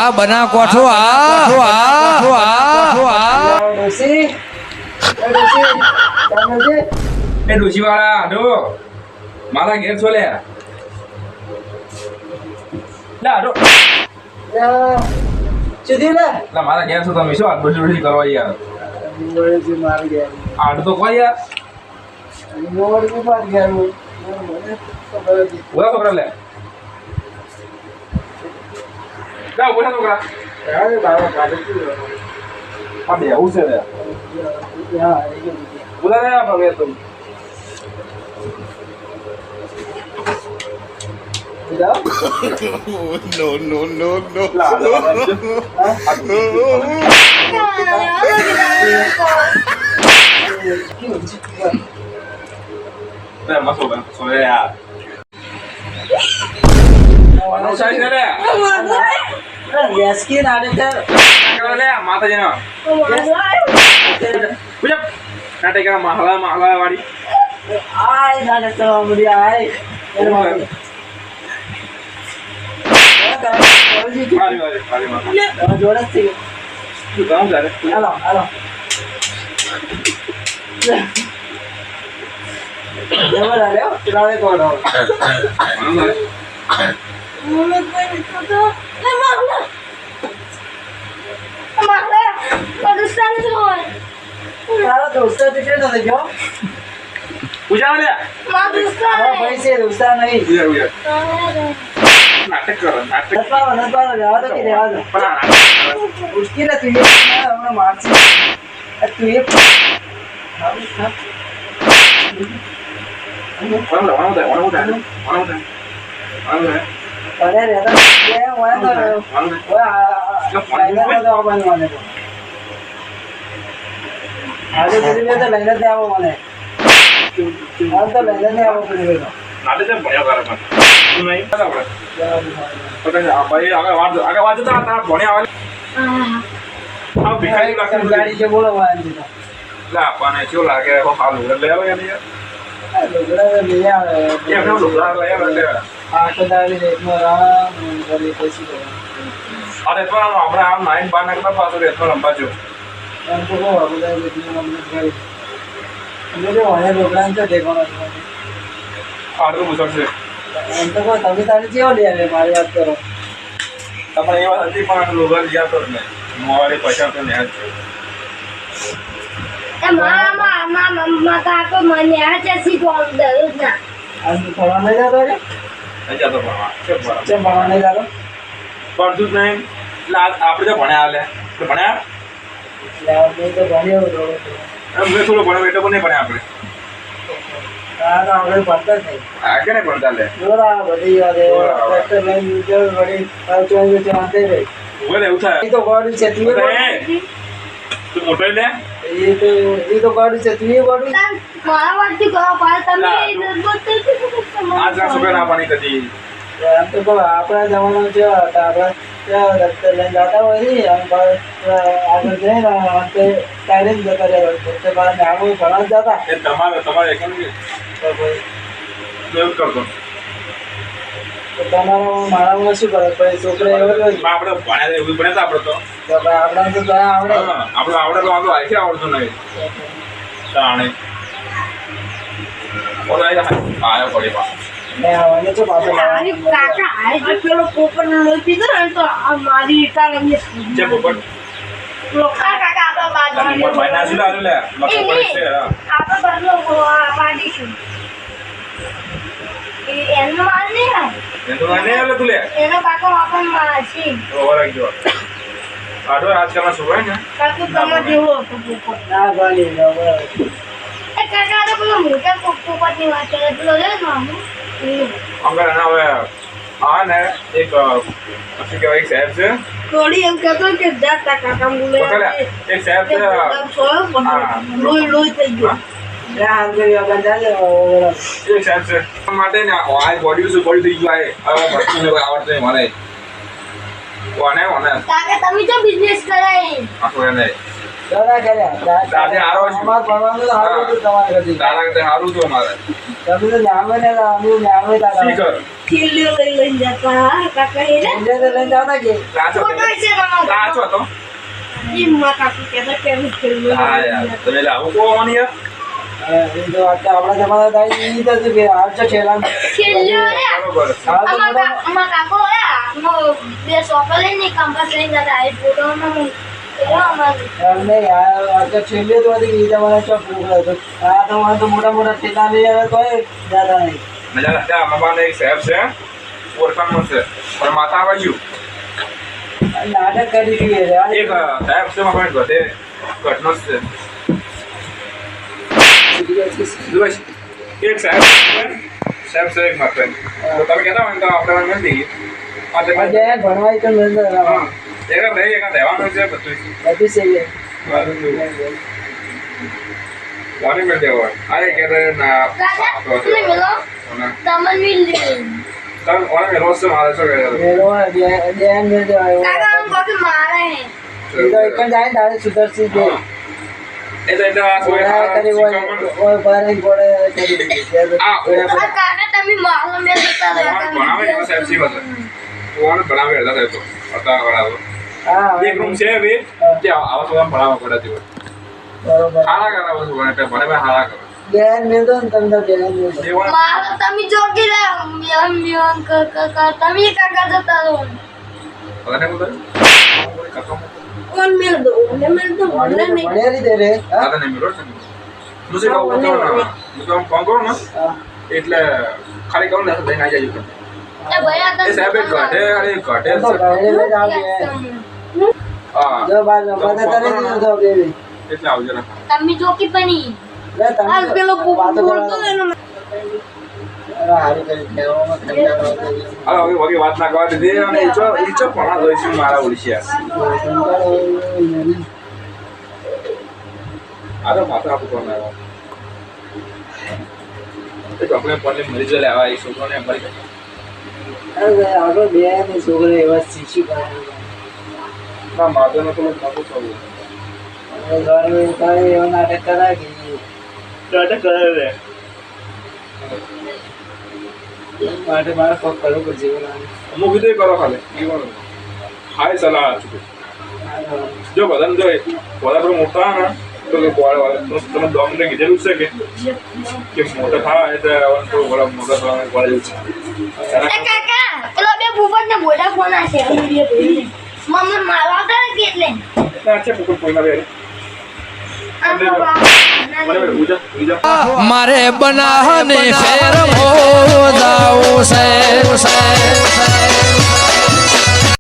આ બના કોઠો એ ડોશી વાળા આડો મારા ઘેર છો લે આડો સુધી લે મારા ઘેર છો તમે શું આડો ડોશી કરવા યાર આડો તો કોઈ યાર બોલા છોકરા લે બોલા છોકરા આ બે આવું છે રે બોલા રે આપણે તો no. masuk kan soalnya ya mana saya sih ada Yaskin ada kan kalau ada mata aja no punya nanti kan mahala wadi ai ada sama dia ai mari jodoh sih kamu ada halo Jangan ada ya, kita lihat kau dong. mana Mulut gue ditutup. Lemah. Barusan semua. Kalau dosa tu kan ada jo. punya ada Barusan. Oh, पैसे dosa नहीं. punya natek keren natek नटवाला ada कि ada. pernah मुश्किल है तू ये हमने मार्च तू ये mana udah अरे रहता ये वहाँ तो वो लाइनर तो अपन माने को आगे चली गया तो लाइनर दे आओ माने आज तो लाइनर दे आओ फिर भी nanti saya banyak karena naik ada apa katanya apa ya agak wajib tak boleh awal अब भिखारी का गाड़ी से बोलो वहाँ जी lah apa nih cuy lagi kok halu dan lewa ya dia लोगड़ा में ले आ ya kan lu lah ya lah auto दारी देखना रहा बड़ी कैसी है ada itu orang Abraham main banyak kita pasal itu orang baju हमको वो बोला देखना हमने गाड़ी मेरे वहाँ लोगड़ा से देखो ना ada tuh besar sih हम तो को तभी तारी क्यों लिया है हमारी बात करो tapi ini nanti mana lu kan dia tuh nih mau ada pacar tuh nih Mama kakak mana aja sih tuang terus nak. हम थोड़ा नहीं जाता है aja tuh pak coba अच्छा बाहर नहीं जाता પણ તું નહીં આપણે તો ભણ્યા આલે તો ભણ્યા यार मैं तो बढ़िया हो रहा મેં થોડું ભણ્યું એટલે પણ નહીં ભણ્યા આપણે यार हमें पता नहीं આ કે નહીં ભણતા લે जोरा बड़ी याद है ट्रैक्टर में यूजर बड़ी चोंगे चलाते रहे ઉભો રે ઉઠા ये तो गाड़ी से तू તું મોટો લે ये तो गाड़ी से तू गाड़ी मारा वाटी करो पार तमी बोलते આજ ના સુબે ના પાણી કદી हम तो को अपना जमाना में जो था अपना क्या रखते ले जाता वही हम आगे जाए ना हमसे टायरिंग जाता रहे उसके बाद में आगे बढ़ा जाता એ તમારે એકમ કે तो कोई એવું કરતો तो તમારો મારા માં શું કરે પછી છોકરા એવો જ હોય આપણે ભણ્યા એવું ભણ્યા આપણે તો તો ભાઈ આપણા તો ગયા આવડે આપણે આવડે તો આપણું આખી આવડતું નહીં તાણે ઓલા આયા પડી પા ને આવને તો પાછો अरे काका आज पेलो पोपट लोटी तो हमारी इटाली જે પોપટ लोका काका तो बात પોપટ ભાઈ ના સુલા લે મત પડે છે apa baru पार्टी शुरू એનો માલ નહીં આ એ તો નહીં આલે તું લે એનો કાકો આપણ માસી ઓવર ગયો આડો આજકાલના છોકરા ને કાકો તમે જેવો હતો પોપટ ના ગાલી ના એ કાકા તો પેલો મોટા પોપટની વાત કરે પેલો લે મામુ અંગર ના હવે આ ને એક પછી કેવાય એક સાહેબ છે થોડી એમ કહેતો કે જાતા કાકા બોલે એક સાહેબ છે લોહી લોહી થઈ ગયો હાલ ગયો ગંજાલે એક સાહેબ છે માટે ને આ બોડી થઈ ગયું આ હવે આવડતું નહીં મને કોને કાકા તમે તો બિઝનેસ કરાય આખો એને દાદા કર્યા દાદે હારો છે અમાર ભણવાનું તો હારું હતું તમારે કદી દાદા કે હારું તો મારે તમે તો નામે ને અમે નામે દાદા શી કર ખીલ્યો લઈને જતા કાકા એને એટલે તો લઈને જતા કે લાચો ફોટો છે તમારો લાચો હતો ઈ માં કાકા કહેતા કે હું ખીલ્યો હા યાર તમે લાવો કોણ યાર એ તો આપણા જમાના થાય ઈ તો કે આવજો છેલા ખીલ્યો રે બરોબર અમાર કાકો બે સોકલ લઈને કંપાસ લઈને જતા એ ફોટોમાં એમને આવજો છેલ્લે તો હતી ઈ જમાના ચોક હતો આ તો મોટા મોટા ઠેલા લઈ આવે તોય દાદા નહીં મજા લાગે અમારા એક સાહેબ છે ઓળખાણમાં છે પણ માતા બાજુ નાટક કરી દીધી એક સાહેબ છે મારા ઘરે ઘટનો છે દુબઈ એક સાહેબ છે એક માત્ર તો તમે કહેતા હોય તો આપણે મળી દઈએ આજે ભણવાય તો નંદર હા એક ભાઈ એક રહેવાનું છે બધું બધું છે વાણી મેળ દેવો અરે કે ના તમન મિલ દે તમ ઓને મેળવો છે મારે શું કહે મેળો ધ્યાન મેળ દેવાય કાકા હું કોફી મારે હે એ તો એક જ જાય તારે સુધરસી દે એ તો એટલે આ કોઈ કરી હોય બારે ગોળે કરી દીધી કાકા તમે મારો મેલ દેતા ભણાવે એવો સાહેબ સી બસ ઓને ભણાવે એટલે રહેતો હતા ભણાવો હા એક રૂમ છે બે ત્યાં આવા સોમ ભણાવવા પડે છે બરોબર હારા કરાવો છો એટલે ભણે મેં હારા કરો ધ્યાન મેળ દો ને તમને ધ્યાન મેળ દો દેવા મારો તમે જોકી રે તમે કાકા જતા રહો અને હું કોણ મેલ દો ને મેલ દો મને નહીં ભણેલી દે રે હા દાદા ને મેળો છે મુજે કહું તો ના હું ફોન કરું ને એટલે ખાલી કહું ને લઈને આવી જાય એ ભાઈ આ એ સાહેબ એક ઘાટે અરે ઘાટે તો ભણેલી જ આવજે હા જો બાદ મને તને દીધું તો બેબી એટલે આવજો ને તમે જોકી બની લે તમે આ પેલો વાતો બોલતો કરો. એનો અરે હારી કરી લેવામાં કંટાળો હવે આવે. વગે વાત ના કરવા દીધી અને ઈચો ભણા દઈશું મારા ઓળશિયા કંટાળો આવે ને. આ તો માથા આપું કોણ આવ્યો એ તો આપણે પણ મરી જ લેવા એ છોકરોને મરી ગયા અરે આગળ બે ની છોકરા એવા શીશી કરે ના માથે નો થોડું મોટું થવું ઘરે એવો નાટક કરાય કે ચાટે કરે રે માટે મારે કોક કરવું પડશે એવું લાગે. અમુક વિધય કરો ખાલી ઈવાનું હાય સલાહ આપું જો બધાને જો બધા પર મોટા ને તો કે બોળ વાળા તમે ડોક્ટરે કીધેલું છે કે મોટા થાય એટલે થોડું બોલા મોટા થવાને બોલે છે એ કાકા પેલો બે ભૂપત ને બોડા ફોન આશે મમ્મી મારવા હતા કે એટલે આ છે પુકુર કોઈના બે મને ઉજા ઉજા મારે બનાહને ફેર મો જાવું છે